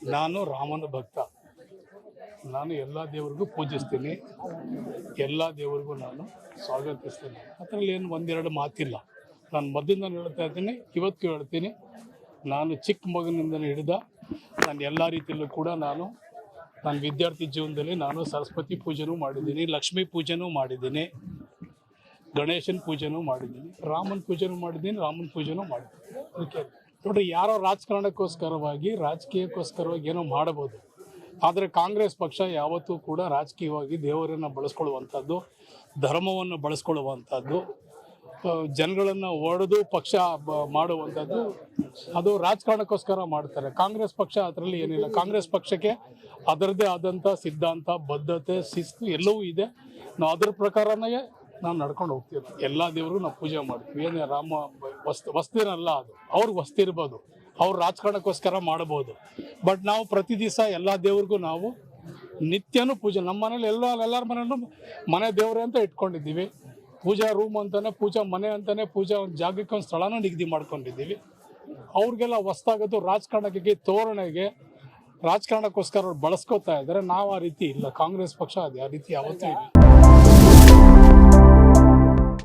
ನಾನು ರಾಮನ ಭಕ್ತ. ನಾನು ಎಲ್ಲ ದೇವರಿಗೂ ಪೂಜಿಸ್ತೀನಿ, ಎಲ್ಲ ದೇವರಿಗೂ ನಾನು ಸ್ವಾಗತಿಸ್ತೀನಿ. ಅದರಲ್ಲಿ ಏನು ಒಂದೆರಡು ಮಾತಿಲ್ಲ. ನಾನು ಮೊದಲಿಂದ ಹೇಳ್ತಾ ಇದ್ದೀನಿ, ಇವತ್ತು ಹೇಳ್ತೀನಿ. ನಾನು ಚಿಕ್ಕ ಮಗನಿಂದ ಹಿಡಿದ ನಾನು ಎಲ್ಲ ರೀತಿಯಲ್ಲೂ ಕೂಡ ನಾನು ವಿದ್ಯಾರ್ಥಿ ಜೀವನದಲ್ಲಿ ನಾನು ಸರಸ್ವತಿ ಪೂಜೆನೂ ಮಾಡಿದ್ದೀನಿ, ಲಕ್ಷ್ಮೀ ಪೂಜೆನೂ ಮಾಡಿದ್ದೀನಿ, ಗಣೇಶನ ಪೂಜೆನೂ ಮಾಡಿದ್ದೀನಿ, ರಾಮನ ಪೂಜೆನೂ ಮಾಡಿದ್ದೀನಿ, ರಾಮನ ಪೂಜೆನೂ ಮಾಡಿದ್ದೀನಿ. ಅದಕ್ಕೆ ನೋಡ್ರಿ, ಯಾರೋ ರಾಜಕೀಯಕ್ಕೋಸ್ಕರವಾಗಿ ಏನೋ ಮಾಡಬಹುದು. ಆದರೆ ಕಾಂಗ್ರೆಸ್ ಪಕ್ಷ ಯಾವತ್ತೂ ಕೂಡ ರಾಜಕೀಯವಾಗಿ ದೇವರನ್ನು ಬಳಸ್ಕೊಳ್ಳುವಂಥದ್ದು, ಧರ್ಮವನ್ನು ಬಳಸ್ಕೊಳ್ಳುವಂಥದ್ದು, ಜನಗಳನ್ನು ಒಡೆದು ಪಕ್ಷ ಮಾಡುವಂಥದ್ದು, ಅದು ರಾಜಕಾರಣಕ್ಕೋಸ್ಕರ ಮಾಡ್ತಾರೆ. ಕಾಂಗ್ರೆಸ್ ಪಕ್ಷ ಅದರಲ್ಲಿ ಏನಿಲ್ಲ. ಕಾಂಗ್ರೆಸ್ ಪಕ್ಷಕ್ಕೆ ಅದರದ್ದೇ ಆದಂಥ ಸಿದ್ಧಾಂತ, ಬದ್ಧತೆ, ಶಿಸ್ತು ಎಲ್ಲವೂ ಇದೆ. ನಾವು ಅದ್ರ ಪ್ರಕಾರನೇ ನಾವು ನಡ್ಕೊಂಡು ಹೋಗ್ತೀವಿ. ಎಲ್ಲ ದೇವರು ನಾವು ಪೂಜೆ ಮಾಡ್ತೀವಿ. ಏನೇ ರಾಮ ವಸ್ತಿರಲ್ಲ, ಅದು ಅವ್ರಿಗೆ ವಸ್ತಿ ಇರ್ಬೋದು, ಅವ್ರು ರಾಜಕಾರಣಕ್ಕೋಸ್ಕರ ಮಾಡ್ಬೋದು. ಬಟ್ ನಾವು ಪ್ರತಿ ದಿವಸ ಎಲ್ಲ ದೇವ್ರಿಗೂ ನಾವು ನಿತ್ಯನೂ ಪೂಜೆ, ನಮ್ಮ ಮನೇಲಿ ಎಲ್ಲರ ಮನೇಲೂ ಮನೆ ದೇವರೇ ಅಂತ ಇಟ್ಕೊಂಡಿದ್ದೀವಿ. ಪೂಜಾ ರೂಮ್ ಅಂತಾನೆ, ಪೂಜಾ ಮನೆ ಅಂತಾನೆ, ಪೂಜಾ ಒಂದು ಜಾಗಕ್ಕೆ ಒಂದು ಸ್ಥಳನೂ ನಿಗದಿ ಮಾಡ್ಕೊಂಡಿದ್ದೀವಿ. ಅವ್ರಿಗೆಲ್ಲ ಹೊಸ್ತಾಗೋದು ರಾಜಕಾರಣಕ್ಕೆ, ತೋರಣೆಗೆ, ರಾಜಕಾರಣಕ್ಕೋಸ್ಕರ ಅವ್ರು ಬಳಸ್ಕೋತಾ ಇದ್ದಾರೆ. ನಾವು ಆ ರೀತಿ ಇಲ್ಲ. ಕಾಂಗ್ರೆಸ್ ಪಕ್ಷ ಅದು ಆ ರೀತಿ ಯಾವತ್ತೂ ಇಲ್ಲ.